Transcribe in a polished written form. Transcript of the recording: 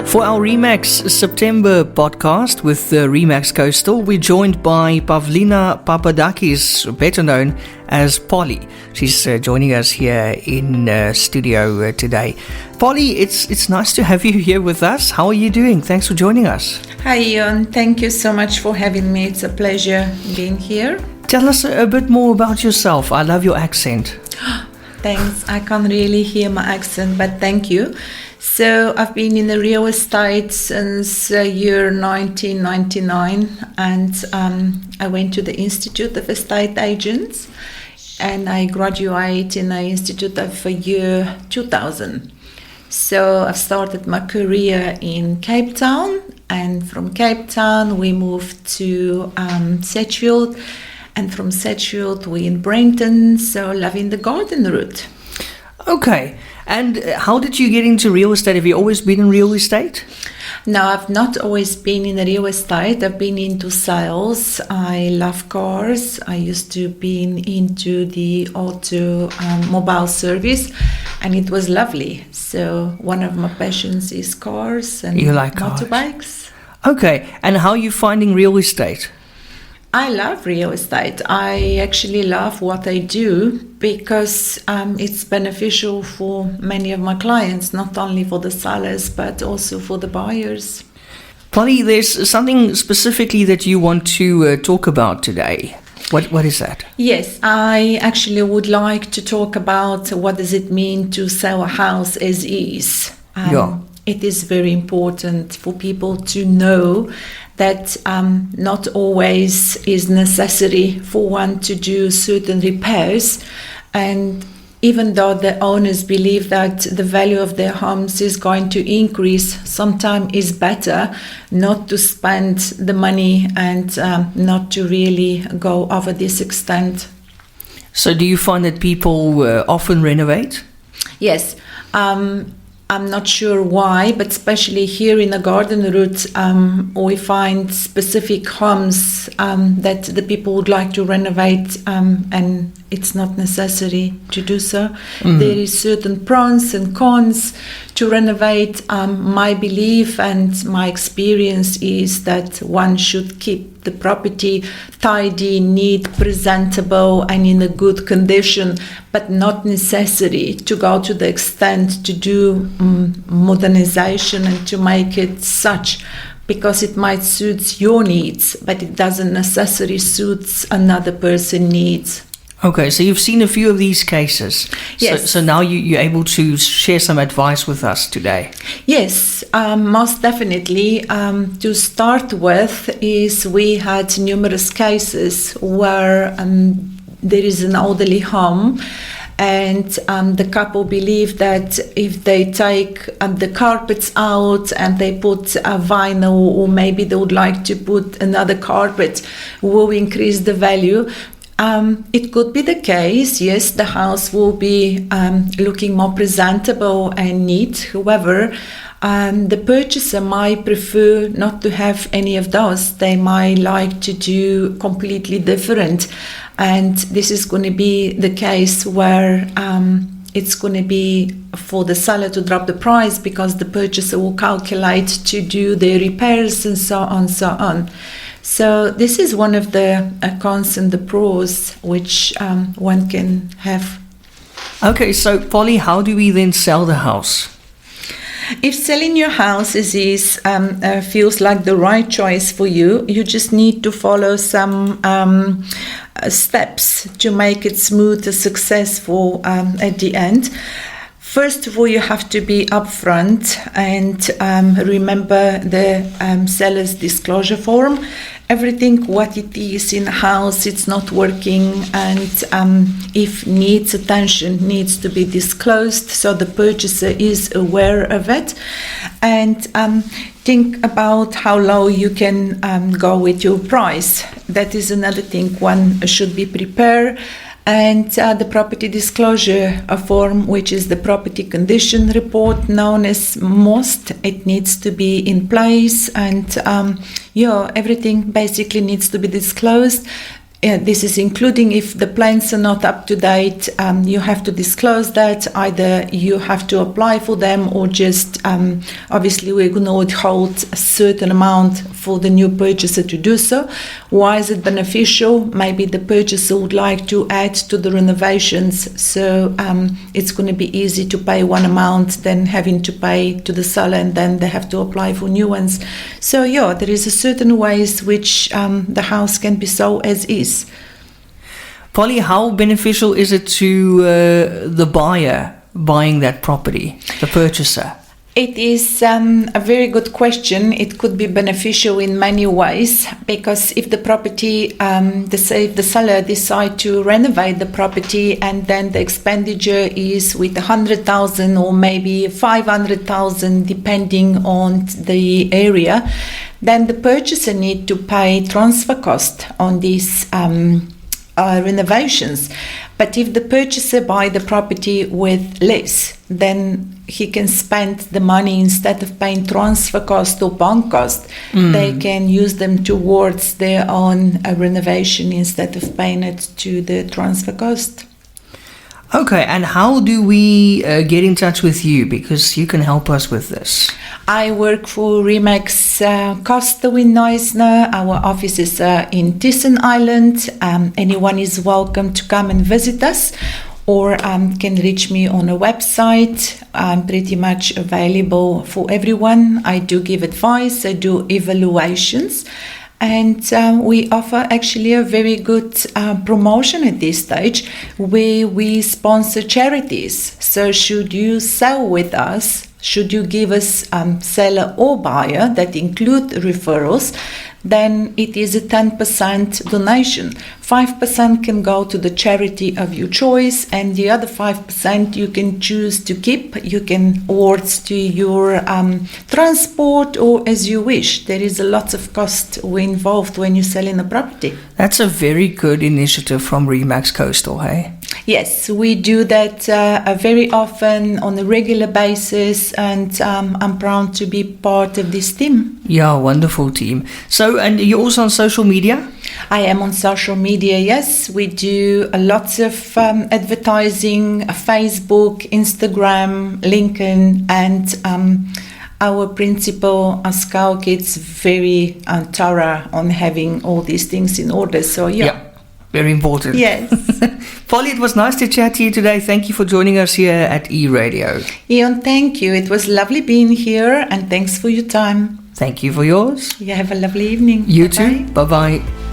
For our Remax September podcast with Remax Coastal, we're joined by Pavlina Papadakis, better known as Polly. She's joining us here in studio today. Polly, it's nice to have you here with us. How are you doing? Thanks for joining us. Hi, Ian. Thank you so much for having me. It's a pleasure being here. Tell us a bit more about yourself. I love your accent. Thanks. I can't really hear my accent, but thank you. So I've been in the real estate since year 1999, and I went to the Institute of Estate Agents, and I graduated in the Institute of year 2000. So I've started my career in Cape Town, and from Cape Town we moved to Sedgefield, and from Sedgefield we in Brenton, so loving the garden route. Okay. And how did you get into real estate? Have you always been in real estate? No, I've not always been in the real estate. I've been into sales. I love cars. I used to be into the automobile service, and it was lovely. So one of my passions is cars and you like cars? Motorbikes. Okay, and how are you finding real estate? I love real estate. I actually love what I do because it's beneficial for many of my clients, not only for the sellers, but also for the buyers. Polly, there's something specifically that you want to talk about today. What is that? Yes, I actually would like to talk about what does it mean to sell a house as is. It is very important for people to know that not always is necessary for one to do certain repairs, and even though the owners believe that the value of their homes is going to increase, sometimes it's better not to spend the money and not to really go over this extent. So do you find that people often renovate? Yes. I'm not sure why, but especially here in the garden route, we find specific homes that the people would like to renovate, and it's not necessary to do so. Mm-hmm. There is certain pros and cons to renovate. My belief and my experience is that one should keep the property tidy, neat, presentable, and in a good condition, but not necessary to go to the extent to do modernization and to make it such, because it might suit your needs, but it doesn't necessarily suit another person's needs. Okay, so you've seen a few of these cases. Yes. So now you're able to share some advice with us today. Yes, most definitely. To start with is we had numerous cases where there is an elderly home, and the couple believe that if they take the carpets out and they put a vinyl, or maybe they would like to put another carpet, will increase the value. It could be the case, yes, the house will be looking more presentable and neat. However, the purchaser might prefer not to have any of those. They might like to do completely different. And this is going to be the case where it's going to be for the seller to drop the price, because the purchaser will calculate to do the repairs and so on. So this is one of the cons and the pros which one can have. Okay, so Polly, how do we then sell the house? If selling your house feels like the right choice for you, you just need to follow some steps to make it smooth and successful at the end. First of all, you have to be upfront and remember the seller's disclosure form. Everything what it is in the house, it's not working, and if needs attention, needs to be disclosed so the purchaser is aware of it. And think about how low you can go with your price. That is another thing one should be prepared. And the property disclosure form, which is the property condition report known as MOST, it needs to be in place, and everything basically needs to be disclosed. This is including if the plans are not up to date, you have to disclose that. Either you have to apply for them or just, obviously we're going to withhold a certain amount for the new purchaser to do so. Why is it beneficial? Maybe the purchaser would like to add to the renovations, so it's going to be easy to pay one amount than having to pay to the seller and then they have to apply for new ones. So yeah, there is a certain ways which the house can be sold as is. Polly, how beneficial is it to the buyer buying that property, the purchaser? It is a very good question. It could be beneficial in many ways, because if the property, if the seller decide to renovate the property and then the expenditure is with 100,000 or maybe 500,000 depending on the area, then the purchaser need to pay transfer cost on these renovations. But if the purchaser buy the property with less, then he can spend the money instead of paying transfer cost or bank cost. They can use them towards their own renovation instead of paying it to the transfer cost. Okay, and how do we get in touch with you? Because you can help us with this. I work for Remax Costa in Neusner. Our offices are in Thyssen Island. Anyone is welcome to come and visit us, or can reach me on a website. I'm pretty much available for everyone. I do give advice, I do evaluations. And we offer actually a very good promotion at this stage where we sponsor charities. So should you sell with us, should you give us seller or buyer that include referrals, then it is a 10% donation. 5% can go to the charity of your choice, and the other 5% you can choose to keep. You can award to your transport or as you wish. There is a lot of cost involved when you're selling a property. That's a very good initiative from Remax Coastal, hey? Yes, we do that very often on a regular basis, and I'm proud to be part of this team. Yeah, wonderful team. So, and you're also on social media? I am on social media, yes. We do lots of advertising, Facebook, Instagram, LinkedIn, and our principal, Askauk, is very thorough on having all these things in order. So, yeah. Very important. Yes. Polly, it was nice to chat to you today. Thank you for joining us here at E-Radio. Ian, thank you. It was lovely being here, and thanks for your time. Thank you for yours. You have a lovely evening. You Bye-bye. too. Bye-bye.